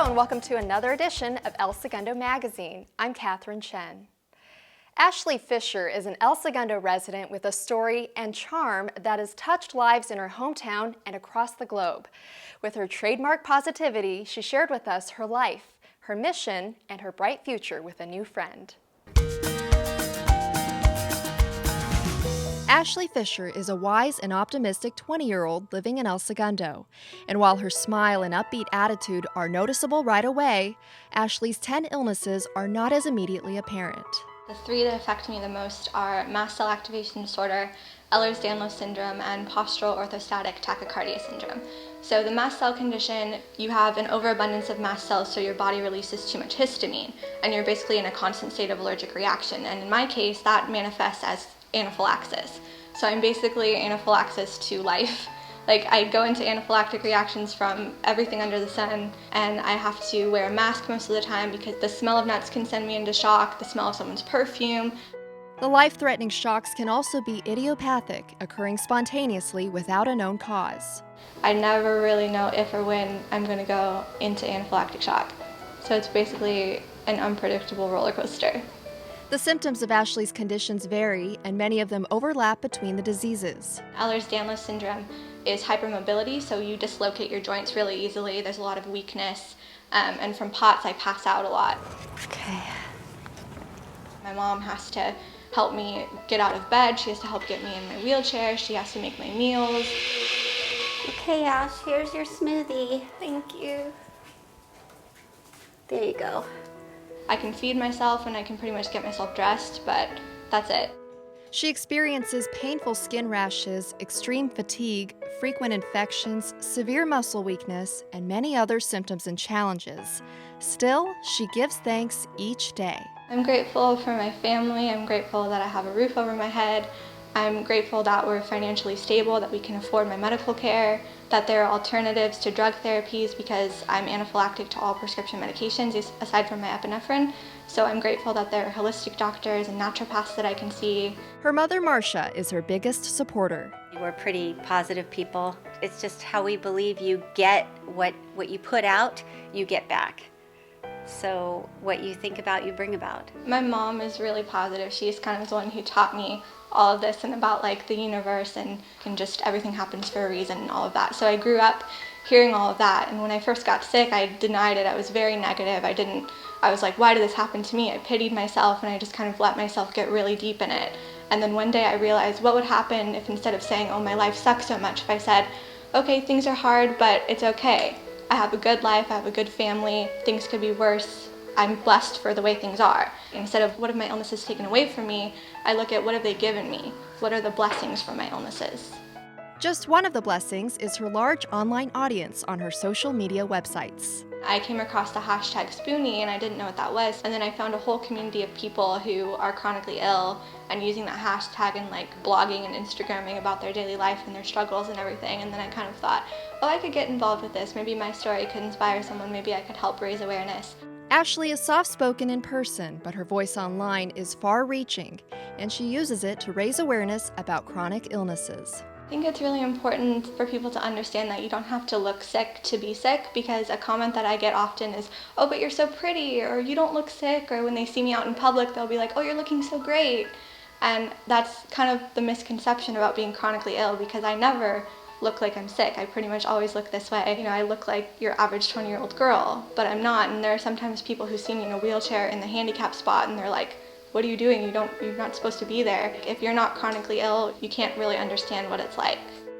Hello and welcome to another edition of El Segundo Magazine. I'm Katherine Chen. Ashley Fisher is an El Segundo resident with a story and charm that has touched lives in her hometown and across the globe. With her trademark positivity, she shared with us her life, her mission, and her bright future with a new friend. Ashley Fisher is a wise and optimistic 20-year-old living in El Segundo. And while her smile and upbeat attitude are noticeable right away, Ashley's 10 illnesses are not as immediately apparent. The three that affect me the most are mast cell activation disorder, Ehlers-Danlos syndrome, and postural orthostatic tachycardia syndrome. So the mast cell condition, you have an overabundance of mast cells, so your body releases too much histamine, and you're basically in a constant state of allergic reaction. And in my case, that manifests as anaphylaxis. So I'm basically anaphylaxis to life. Like, I go into anaphylactic reactions from everything under the sun, and I have to wear a mask most of the time because the smell of nuts can send me into shock, the smell of someone's perfume. The life-threatening shocks can also be idiopathic, occurring spontaneously without a known cause. I never really know if or when I'm going to go into anaphylactic shock. So it's basically an unpredictable roller coaster. The symptoms of Ashley's conditions vary, and many of them overlap between the diseases. Ehlers-Danlos syndrome is hypermobility, so you dislocate your joints really easily. There's a lot of weakness, and from POTS I pass out a lot. Okay. My mom has to help me get out of bed. She has to help get me in my wheelchair. She has to make my meals. Okay, Ash, here's your smoothie. Thank you. There you go. I can feed myself and I can pretty much get myself dressed, but that's it. She experiences painful skin rashes, extreme fatigue, frequent infections, severe muscle weakness, and many other symptoms and challenges. Still, she gives thanks each day. I'm grateful for my family. I'm grateful that I have a roof over my head. I'm grateful that we're financially stable, that we can afford my medical care, that there are alternatives to drug therapies because I'm anaphylactic to all prescription medications aside from my epinephrine. So I'm grateful that there are holistic doctors and naturopaths that I can see. Her mother, Marcia, is her biggest supporter. We're pretty positive people. It's just how we believe you get what you put out, you get back. So what you think about, you bring about. My mom is really positive. She's kind of the one who taught me all of this and about like the universe and just everything happens for a reason and all of that. So I grew up hearing all of that, and when I first got sick, I denied it. I was very negative. I was like, why did this happen to me? I pitied myself, and I just kind of let myself get really deep in it. And then one day I realized what would happen if instead of saying, oh, my life sucks so much, if I said, okay, things are hard, but it's okay. I have a good life, I have a good family, things could be worse. I'm blessed for the way things are. Instead of what have my illnesses taken away from me, I look at what have they given me? What are the blessings from my illnesses? Just one of the blessings is her large online audience on her social media websites. I came across the hashtag Spoonie and I didn't know what that was, and then I found a whole community of people who are chronically ill and using that hashtag and like blogging and Instagramming about their daily life and their struggles and everything, and then I kind of thought, oh, I could get involved with this. Maybe my story could inspire someone. Maybe I could help raise awareness. Ashley is soft-spoken in person, but her voice online is far-reaching, and she uses it to raise awareness about chronic illnesses. I think it's really important for people to understand that you don't have to look sick to be sick, because a comment that I get often is, oh, but you're so pretty, or you don't look sick, or when they see me out in public, they'll be like, oh, you're looking so great. And that's kind of the misconception about being chronically ill, because I never look like I'm sick. I pretty much always look this way. You know, I look like your average 20-year-old girl, but I'm not. And there are sometimes people who see me in a wheelchair in the handicap spot and they're like, what are you doing? You're not supposed to be there. If you're not chronically ill, you can't really understand what it's like.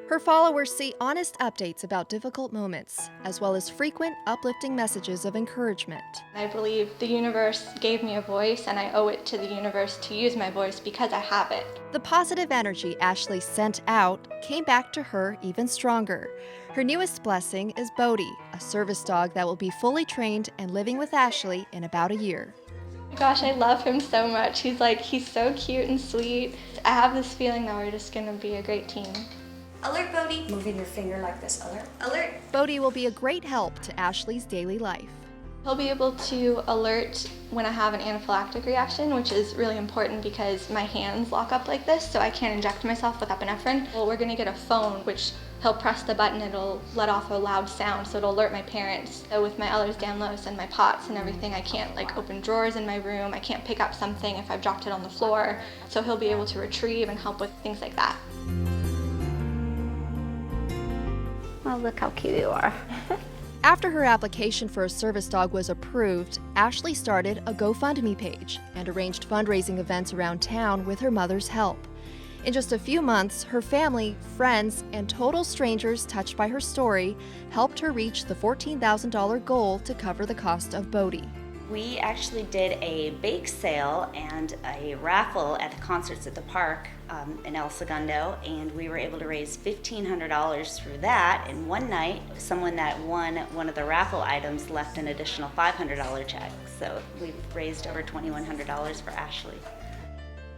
Her followers see honest updates about difficult moments, as well as frequent, uplifting messages of encouragement. I believe the universe gave me a voice, and I owe it to the universe to use my voice because I have it. The positive energy Ashley sent out came back to her even stronger. Her newest blessing is Bodhi, a service dog that will be fully trained and living with Ashley in about a year. Gosh, I love him so much. He's so cute and sweet. I have this feeling that we're just gonna be a great team. Alert, Bodhi. Moving your finger like this. Alert. Alert. Bodhi will be a great help to Ashley's daily life. He'll be able to alert when I have an anaphylactic reaction, which is really important because my hands lock up like this, so I can't inject myself with epinephrine. Well, we're gonna get a phone which he'll press the button, it'll let off a loud sound, so it'll alert my parents. So with my Ehlers-Danlos and my pots and everything, I can't like open drawers in my room, I can't pick up something if I've dropped it on the floor, so he'll be able to retrieve and help with things like that. Well, look how cute you are. After her application for a service dog was approved, Ashley started a GoFundMe page and arranged fundraising events around town with her mother's help. In just a few months, her family, friends, and total strangers touched by her story helped her reach the $14,000 goal to cover the cost of Bodhi. We actually did a bake sale and a raffle at the concerts at the park in El Segundo, and we were able to raise $1,500 through that. And one night, someone that won one of the raffle items left an additional $500 check. So we've raised over $2,100 for Ashley.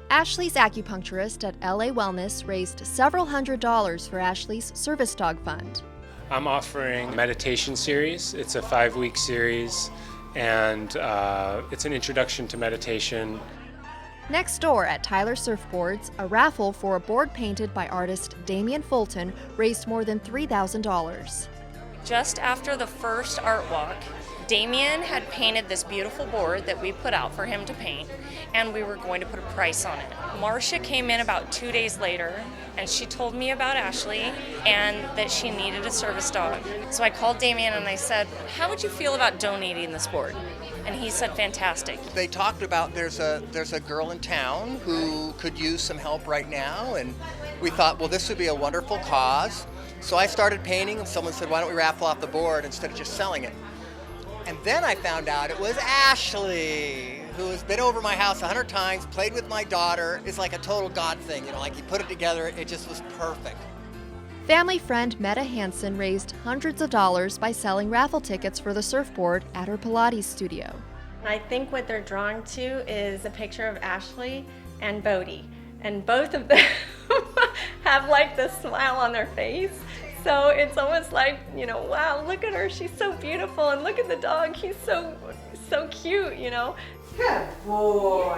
Ashley's acupuncturist at LA Wellness raised several $100s for Ashley's service dog fund. I'm offering a meditation series. It's a 5-week series, and it's an introduction to meditation. Next door at Tyler Surfboards, a raffle for a board painted by artist Damian Fulton raised more than $3,000. Just after the first art walk, Damien had painted this beautiful board that we put out for him to paint, and we were going to put a price on it. Marcia came in about 2 days later, and she told me about Ashley and that she needed a service dog. So I called Damien and I said, how would you feel about donating this board? And he said, fantastic. They talked about there's a girl in town who could use some help right now, and we thought, well, this would be a wonderful cause. So I started painting, and someone said, why don't we raffle off the board instead of just selling it? And then I found out it was Ashley, who has been over my house 100 times, played with my daughter. It's like a total God thing, like you put it together, it just was perfect. Family friend Meta Hansen raised hundreds of dollars by selling raffle tickets for the surfboard at her Pilates studio. I think what they're drawn to is a picture of Ashley and Bodhi, and both of them have like this smile on their face. So it's almost like, wow, look at her, she's so beautiful, and look at the dog, he's so cute, Good boy.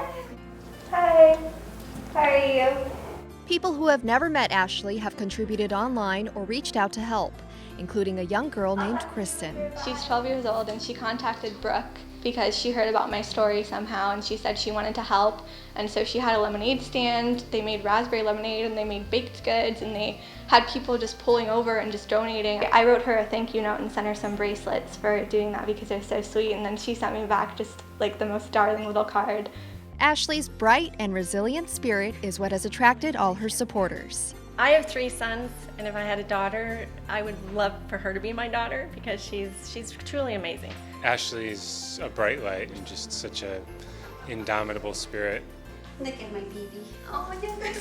Hi, how are you? People who have never met Ashley have contributed online or reached out to help, including a young girl named Kristen. She's 12 years old, and she contacted Brooke because she heard about my story somehow, and she said she wanted to help. And so she had a lemonade stand, they made raspberry lemonade, and they made baked goods, and they had people just pulling over and just donating. I wrote her a thank you note and sent her some bracelets for doing that because they're so sweet, and then she sent me back just like the most darling little card. Ashley's bright and resilient spirit is what has attracted all her supporters. I have 3 sons, and if I had a daughter, I would love for her to be my daughter because she's truly amazing. Ashley's a bright light and just such a indomitable spirit. Look at my baby. Oh, yeah, that's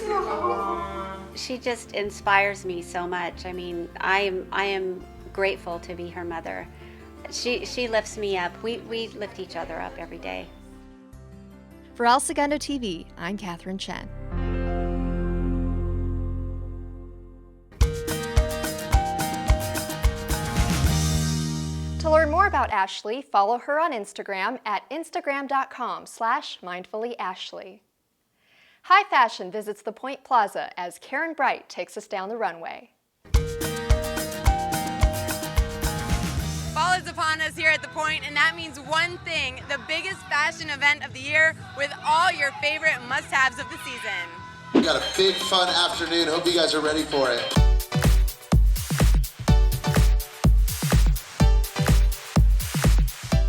She just inspires me so much. I mean, I am grateful to be her mother. She lifts me up. We lift each other up every day. For El Segundo TV, I'm Catherine Chen. To learn more about Ashley, follow her on Instagram at instagram.com/mindfullyashley. High Fashion visits the Point Plaza as Karen Bright takes us down the runway. Fall is upon us here at the Point, and that means one thing: the biggest fashion event of the year with all your favorite must-haves of the season. We got a big, fun afternoon. Hope you guys are ready for it.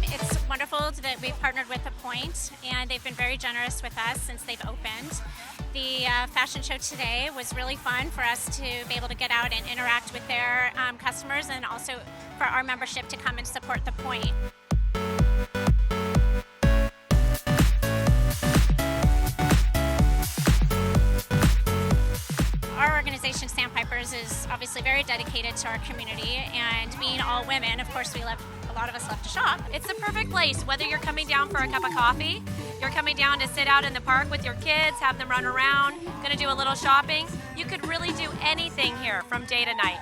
It's wonderful that we've partnered with The Point, and they've been very generous with us since they've opened. The fashion show today was really fun for us to be able to get out and interact with their customers, and also for our membership to come and support The Point. Our organization, Sandpipers, is obviously very dedicated to our community, and being all women, of course, a lot of us love to shop. It's the perfect place, whether you're coming down for a cup of coffee, you're coming down to sit out in the park with your kids, have them run around, gonna do a little shopping. You could really do anything here from day to night.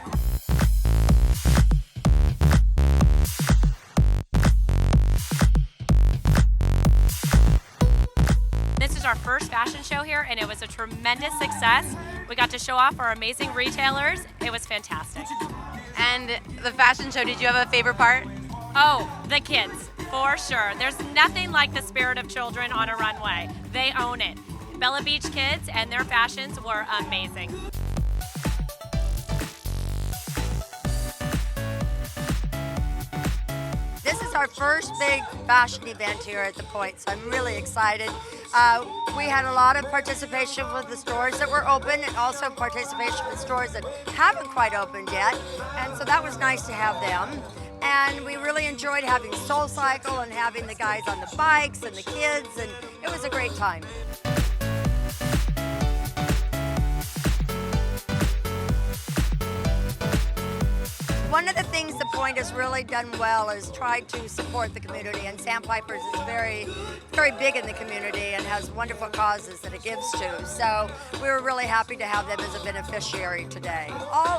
This is is our first fashion show here, and it was a tremendous success. We got to show off our amazing retailers. It was fantastic. And the fashion show, did you have a favorite part? Oh, the kids, for sure. There's nothing like the spirit of children on a runway. They own it. Bella Beach kids and their fashions were amazing. This is our first big fashion event here at the Point, so I'm really excited. We had a lot of participation with the stores that were open and also participation with stores that haven't quite opened yet, and so that was nice to have them. And we really enjoyed having Soul Cycle and having the guys on the bikes and the kids, and it was a great time. One of the things the Point has really done well is tried to support the community, and Sandpipers is very, very big in the community and has wonderful causes that it gives to. So we were really happy to have them as a beneficiary today.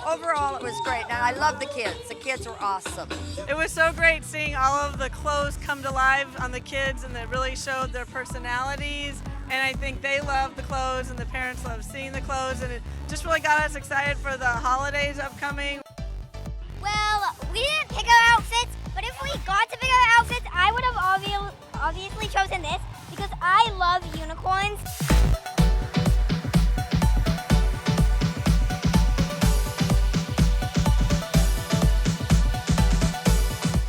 Overall, it was great, and I love the kids. The kids were awesome. It was so great seeing all of the clothes come to life on the kids, and it really showed their personalities. And I think they love the clothes, and the parents love seeing the clothes, and it just really got us excited for the holidays upcoming. Well, we didn't pick our outfits, but if we got to pick our outfits, I would have obviously chosen this because I love unicorns.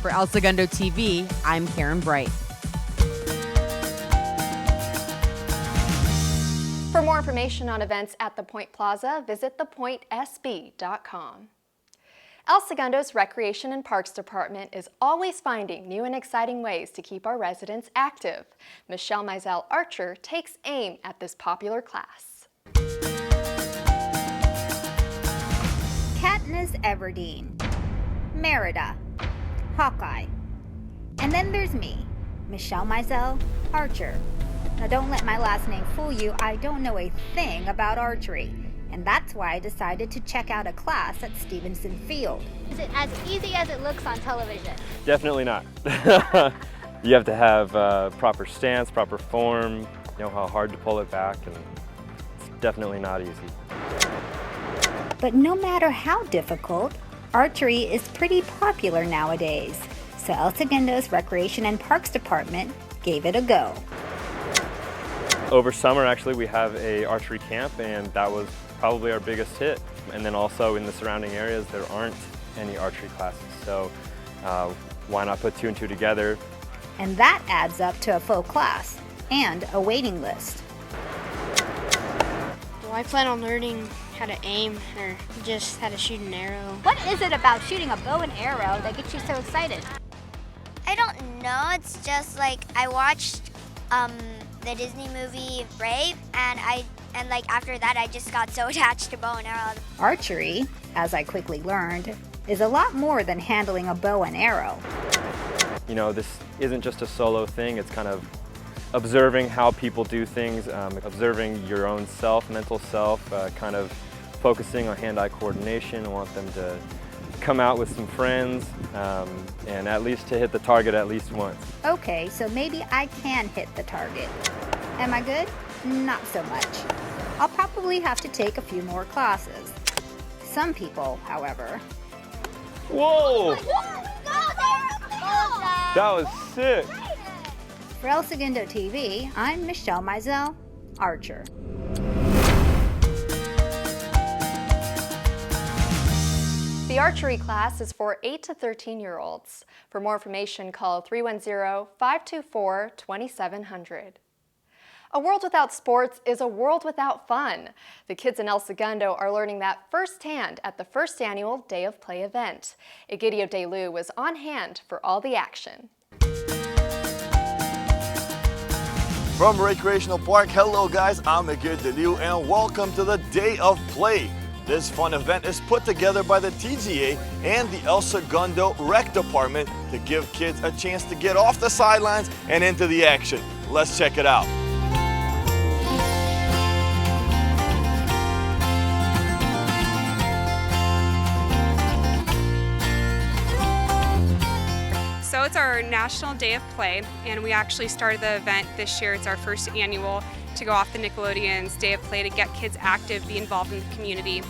For El Segundo TV, I'm Karen Bright. For more information on events at the Point Plaza, visit thepointsb.com. El Segundo's Recreation and Parks Department is always finding new and exciting ways to keep our residents active. Michelle Mizell Archer takes aim at this popular class. Katniss Everdeen, Merida, Hawkeye, and then there's me, Michelle Mizell Archer. Now don't let my last name fool you, I don't know a thing about archery. And that's why I decided to check out a class at Stevenson Field. Is it as easy as it looks on television? Definitely not. You have to have proper stance, proper form, know how hard to pull it back, and it's definitely not easy. But no matter how difficult, archery is pretty popular nowadays. So El Segundo's Recreation and Parks Department gave it a go. Over summer, actually, we have a archery camp, and that was probably our biggest hit. And then also in the surrounding areas, there aren't any archery classes. So why not put two and two together? And that adds up to a full class and a waiting list. Well, I plan on learning how to aim or just how to shoot an arrow. What is it about shooting a bow and arrow that gets you so excited? I don't know. It's just like I watched the Disney movie Brave, and after that I just got so attached to bow and arrow. Archery, as I quickly learned, is a lot more than handling a bow and arrow. You know, this isn't just a solo thing, it's kind of observing how people do things, observing your own self, mental self, kind of focusing on hand-eye coordination. I want them to come out with some friends and at least to hit the target at least once. Okay, so maybe I can hit the target. Am I good? Not so much. I'll probably have to take a few more classes. Some people, however. Whoa! That was sick! For El Segundo TV, I'm Michelle Mizell Archer. The archery class is for 8 to 13-year-olds. For more information, call 310-524-2700. A world without sports is a world without fun. The kids in El Segundo are learning that firsthand at the first annual Day of Play event. Egidio DeLu was on hand for all the action. From Recreational Park, hello guys, I'm Egidio DeLu and welcome to the Day of Play. This fun event is put together by the TGA and the El Segundo Rec Department to give kids a chance to get off the sidelines and into the action. Let's check it out. So it's our National Day of Play, and we actually started the event this year. It's our first annual, to go off the Nickelodeon's Day of Play to get kids active, be involved in the community.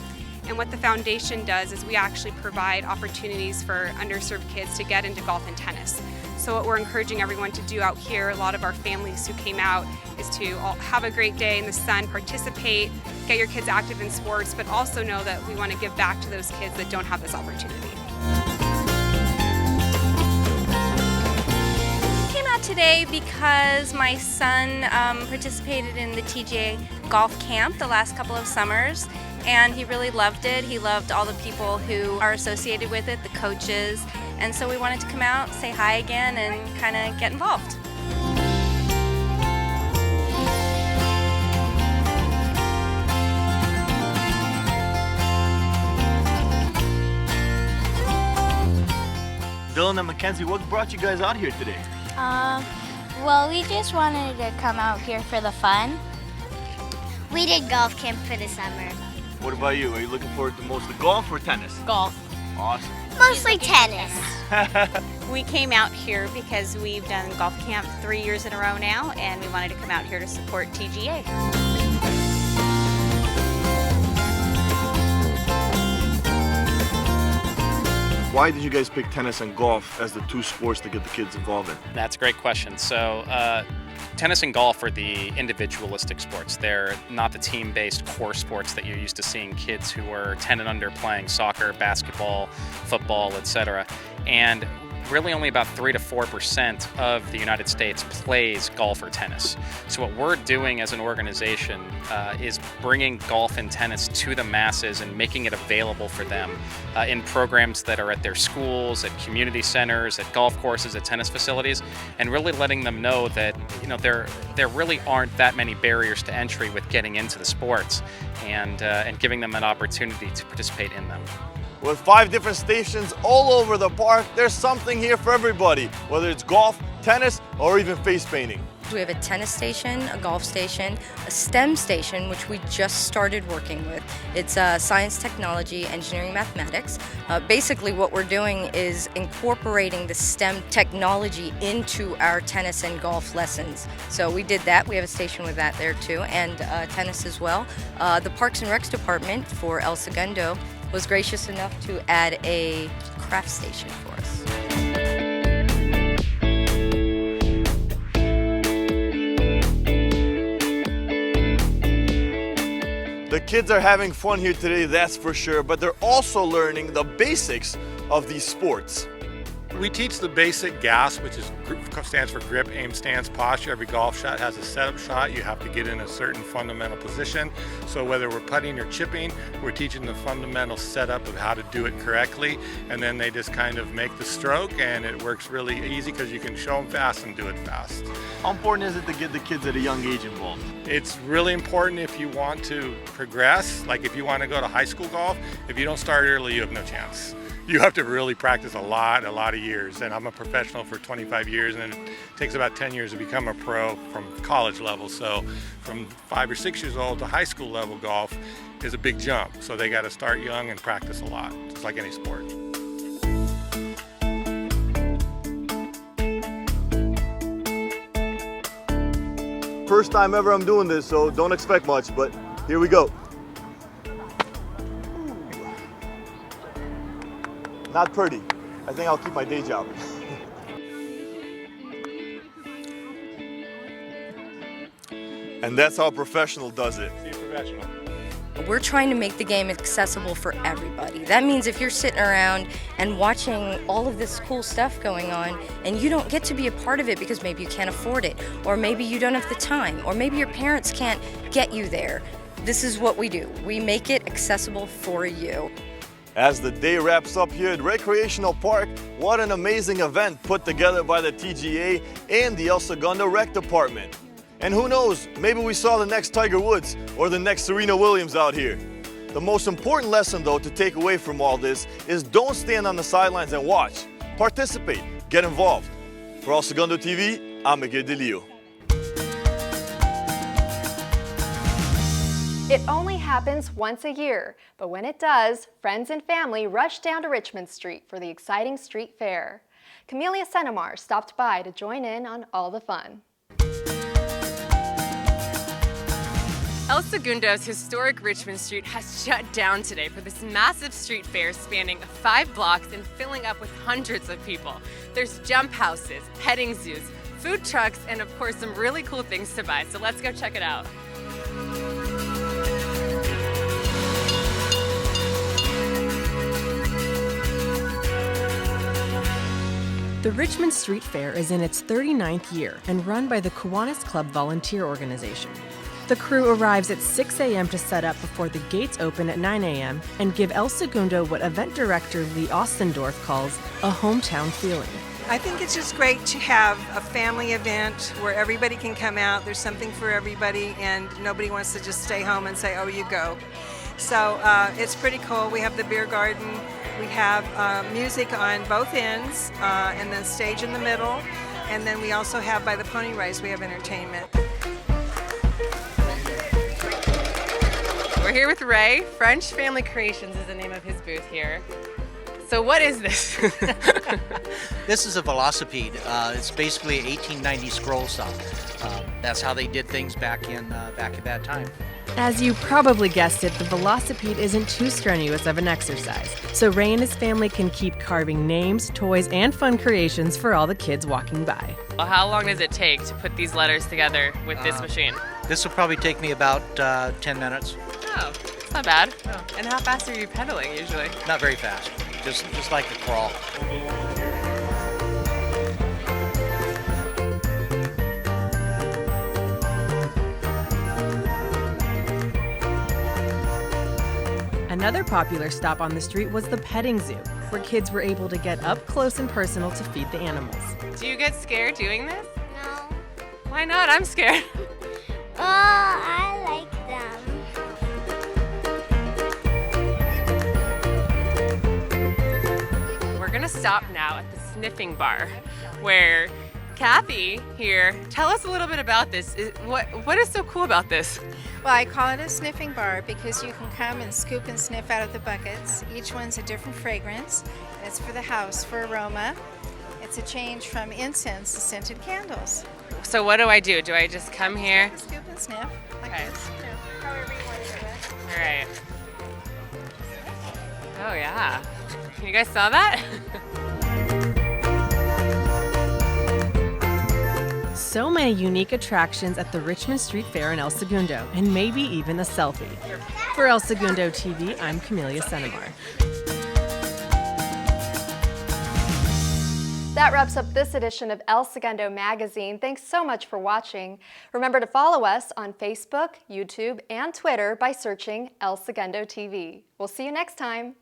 And what the foundation does is we actually provide opportunities for underserved kids to get into golf and tennis. So what we're encouraging everyone to do out here, a lot of our families who came out, is to have a great day in the sun, participate, get your kids active in sports, but also know that we want to give back to those kids that don't have this opportunity. Came out today because my son participated in the TGA golf camp the last couple of summers, and he really loved it. He loved all the people who are associated with it, the coaches, and so we wanted to come out, say hi again, and kind of get involved. Dylan and Mackenzie, what brought you guys out here today? Well, we just wanted to come out here for the fun. We did golf camp for the summer. What about you? Are you looking forward to mostly golf or tennis? Golf. Awesome. Mostly tennis. We came out here because we've done golf camp 3 years in a row now, and we wanted to come out here to support TGA. Why did you guys pick tennis and golf as the two sports to get the kids involved in? That's a great question. So tennis and golf are the individualistic sports. They're not the team-based core sports that you're used to seeing kids who are 10 and under playing soccer, basketball, football, etc. And really only about 3 to 4% of the United States plays golf or tennis. So what we're doing as an organization is bringing golf and tennis to the masses and making it available for them in programs that are at their schools, at community centers, at golf courses, at tennis facilities, and really letting them know that there really aren't that many barriers to entry with getting into the sports, and giving them an opportunity to participate in them. With 5 different stations all over the park, there's something here for everybody, whether it's golf, tennis, or even face painting. We have a tennis station, a golf station, a STEM station, which we just started working with. It's science, technology, engineering, mathematics. Basically what we're doing is incorporating the STEM technology into our tennis and golf lessons. So we did that. We have a station with that there too, and tennis as well. The Parks and Recs department for El Segundo was gracious enough to add a craft station for us. The kids are having fun here today, that's for sure, but they're also learning the basics of these sports. We teach the basic GAS, which stands for grip, aim, stance, posture. Every golf shot has a setup shot. You have to get in a certain fundamental position. So whether we're putting or chipping, we're teaching the fundamental setup of how to do it correctly. And then they just kind of make the stroke, and it works really easy because you can show them fast and do it fast. How important is it to get the kids at a young age involved? It's really important if you want to progress. Like if you want to go to high school golf, if you don't start early, you have no chance. You have to really practice a lot of years, and I'm a professional for 25 years, and it takes about 10 years to become a pro from college level. So from 5 or 6 years old to high school level golf is a big jump. So they got to start young and practice a lot, just like any sport. First time ever I'm doing this, so don't expect much, but here we go. Not pretty. I think I'll keep my day job. And that's how a professional does it. See a professional. We're trying to make the game accessible for everybody. That means if you're sitting around and watching all of this cool stuff going on and you don't get to be a part of it because maybe you can't afford it, or maybe you don't have the time, or maybe your parents can't get you there, this is what we do. We make it accessible for you. As the day wraps up here at Recreational Park, what an amazing event put together by the TGA and the El Segundo Rec Department. And who knows, maybe we saw the next Tiger Woods or the next Serena Williams out here. The most important lesson though to take away from all this is don't stand on the sidelines and watch. Participate, get involved. For El Segundo TV, I'm Miguel DeLeo. It only happens once a year, but when it does, friends and family rush down to Richmond Street for the exciting street fair. Camelia Senamar stopped by to join in on all the fun. El Segundo's historic Richmond Street has shut down today for this massive street fair spanning 5 blocks and filling up with hundreds of people. There's jump houses, petting zoos, food trucks, and of course some really cool things to buy. So let's go check it out. The Richmond Street Fair is in its 39th year and run by the Kiwanis Club Volunteer Organization. The crew arrives at 6 a.m. to set up before the gates open at 9 a.m. and give El Segundo what event director Lee Ostendorf calls a hometown feeling. I think it's just great to have a family event where everybody can come out. There's something for everybody, and nobody wants to just stay home and say, oh, you go. So it's pretty cool. We have the beer garden. We have music on both ends, and then stage in the middle. And then we also have, by the pony rides, we have entertainment. We're here with Ray. French Family Creations is the name of his booth here. So what is this? This is a velocipede. It's basically an 1890 scroll saw. That's how they did things back at that time. As you probably guessed it, the velocipede isn't too strenuous of an exercise, so Ray and his family can keep carving names, toys, and fun creations for all the kids walking by. Well, how long does it take to put these letters together with this machine? This will probably take me about 10 minutes. Oh, it's not bad. Oh. And how fast are you pedaling usually? Not very fast, just like a crawl. Another popular stop on the street was the petting zoo, where kids were able to get up close and personal to feed the animals. Do you get scared doing this? No. Why not? I'm scared. Oh, I like them. We're gonna stop now at the sniffing bar, where Kathy here, tell us a little bit about this. What is so cool about this? Well, I call it a sniffing bar because you can come and scoop and sniff out of the buckets. Each one's a different fragrance. It's for the house, for aroma. It's a change from incense to scented candles. So what do I do? Do I just come here? Scoop and sniff, like this, however you want to do it. All right. Oh yeah. You guys saw that? So many unique attractions at the Richmond Street Fair in El Segundo, and maybe even a selfie. For El Segundo TV, I'm Camelia Senemar. That wraps up this edition of El Segundo Magazine. Thanks so much for watching. Remember to follow us on Facebook, YouTube, and Twitter by searching El Segundo TV. We'll see you next time.